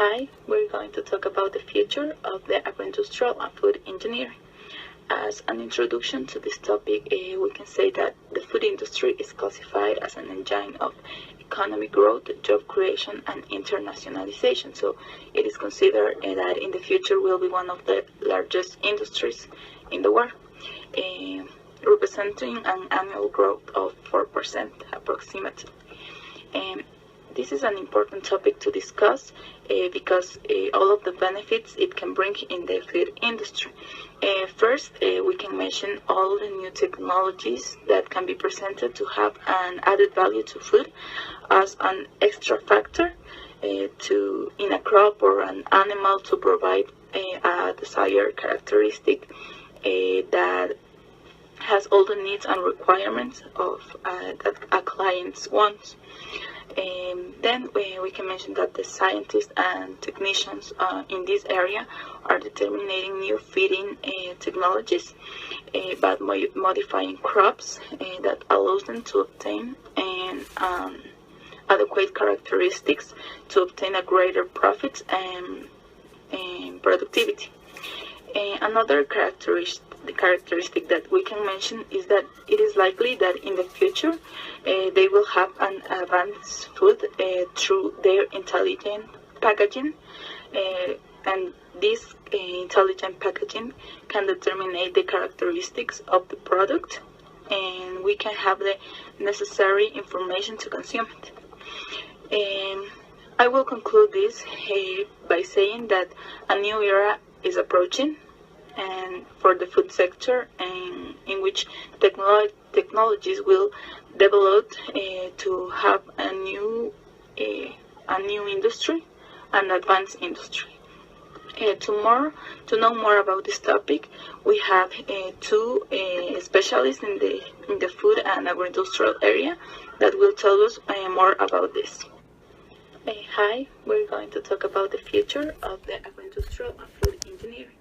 Hi, we're going to talk about the future of the agroindustrial and food engineering. As an introduction to this topic, we can say that the food industry is classified as an engine of economic growth, job creation, and internationalization. So it is considered that in the future will be one of the largest industries in the world, representing an annual growth of 4% approximately. Um, this is an important topic to discuss because all of the benefits it can bring in the food industry. First, we can mention all the new technologies that can be presented to have an added value to food as an extra factor in a crop or an animal to provide a desired characteristic that has all the needs and requirements of that a client wants. Then we can mention that the scientists and technicians in this area are determining new feeding technologies, but modifying crops that allows them to obtain adequate characteristics to obtain a greater profit and productivity. Another characteristic that we can mention is that it is likely that in the future they will have an advanced food through their intelligent packaging, and this intelligent packaging can determine the characteristics of the product, and we can have the necessary information to consume it. I will conclude this by saying that a new era is approaching and for the food sector, and in which technologies will develop to have a new industry, an advanced industry. To know more about this topic, we have two specialists in the food and agro-industrial area that will tell us more about this. Hi, we're going to talk about the future of the agro-industrial and food engineering.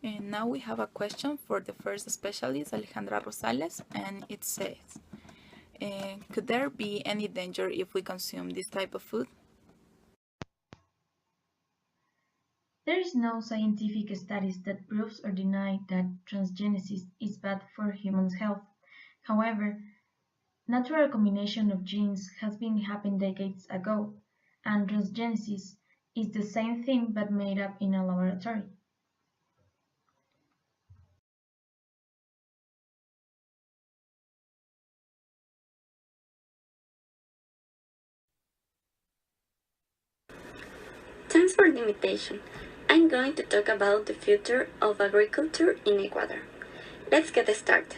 And now we have a question for the first specialist, Alejandra Rosales, and it says, could there be any danger if we consume this type of food? There is no scientific studies that proves or deny that transgenesis is bad for humans' health. However, natural combination of genes has been happened decades ago, and transgenesis is the same thing but made up in a laboratory. Thanks for the invitation. I'm going to talk about the future of agriculture in Ecuador. Let's get started.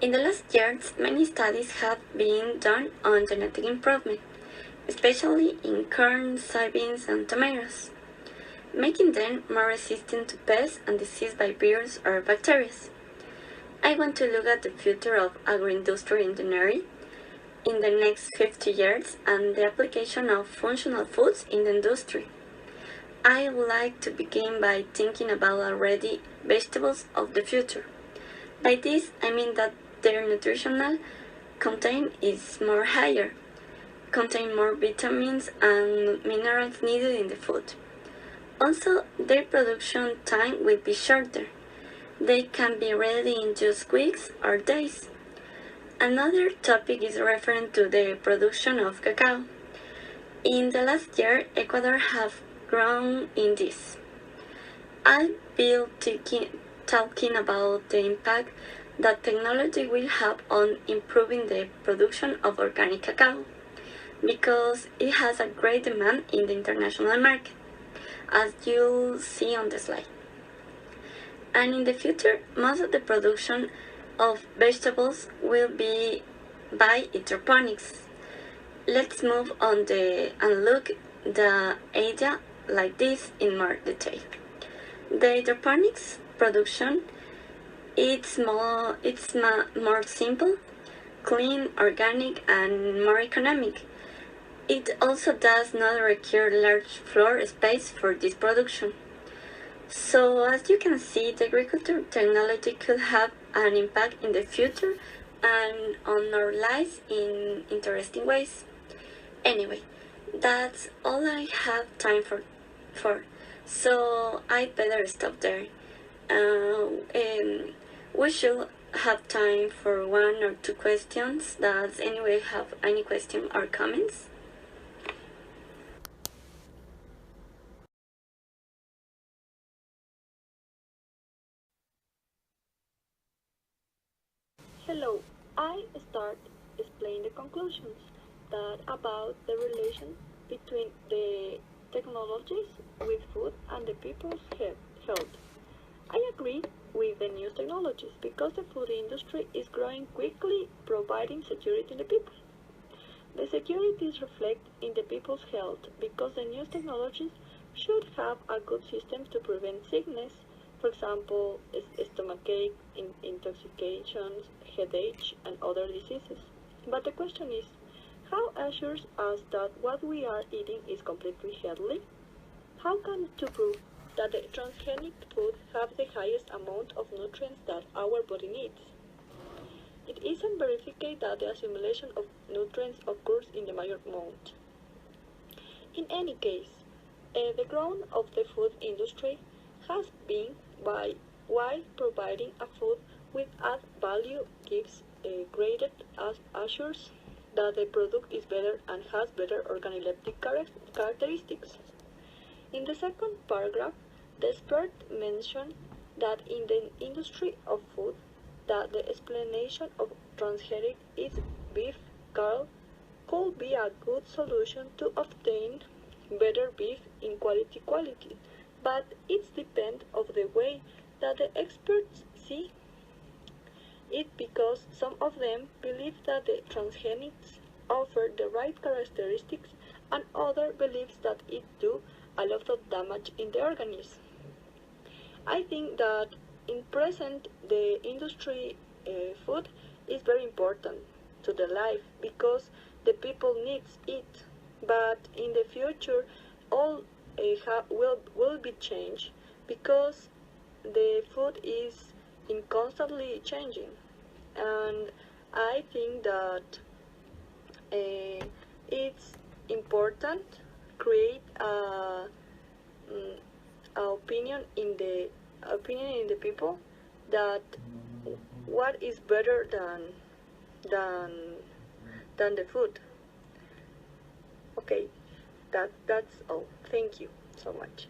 In the last years, many studies have been done on genetic improvement, especially in corn, soybeans, and tomatoes, making them more resistant to pests and disease by viruses or bacteria. I want to look at the future of agroindustry engineering in the next 50 years and the application of functional foods in the industry. I would like to begin by thinking about already vegetables of the future. By this, I mean that their nutritional content is more higher, contain more vitamins and minerals needed in the food. Also, their production time will be shorter. They can be ready in just weeks or days. Another topic is referring to the production of cacao. In the last year, Ecuador have grown in this. I've been talking about the impact that technology will have on improving the production of organic cacao because it has a great demand in the international market, as you'll see on the slide. And in the future, most of the production of vegetables will be by hydroponics. Let's move on and look the idea like this in more detail. The hydroponics production more simple, clean, organic, and more economic. It also does not require large floor space for this production. So as you can see, the agriculture technology could have an impact in the future and on our lives in interesting ways. Anyway, that's all I have time for. So I better stop there. We should have time for one or two questions. Does anyone have any question or comments? Hello, I start explaining the conclusions that about the relation between the technologies with food and the people's health. I agree with the new technologies because the food industry is growing quickly, providing security to the people. The securities reflect in the people's health because the new technologies should have a good system to prevent sickness, for example, stomachache, intoxications, headache, and other diseases. But the question is, how assures us that what we are eating is completely healthy? How can to prove that the transgenic food have the highest amount of nutrients that our body needs? It isn't verified that the accumulation of nutrients occurs in the major amount. In any case, the growth of the food industry has been while providing a food with added value gives graded assures that the product is better and has better organoleptic characteristics. In the second paragraph, the expert mentioned that in the industry of food, that the explanation of transgenic is beef cattle could be a good solution to obtain better beef in quality, but it depends of the way that the experts see it because some of them believe that the transgenics offer the right characteristics and other believes that it do a lot of damage in the organism. I think that in present the industry food is very important to the life because the people needs it, but in the future all will be changed because the food is in constantly changing, and I think that it's important create a opinion in the people that what is better than than the food. Okay, that's all. Thank you so much.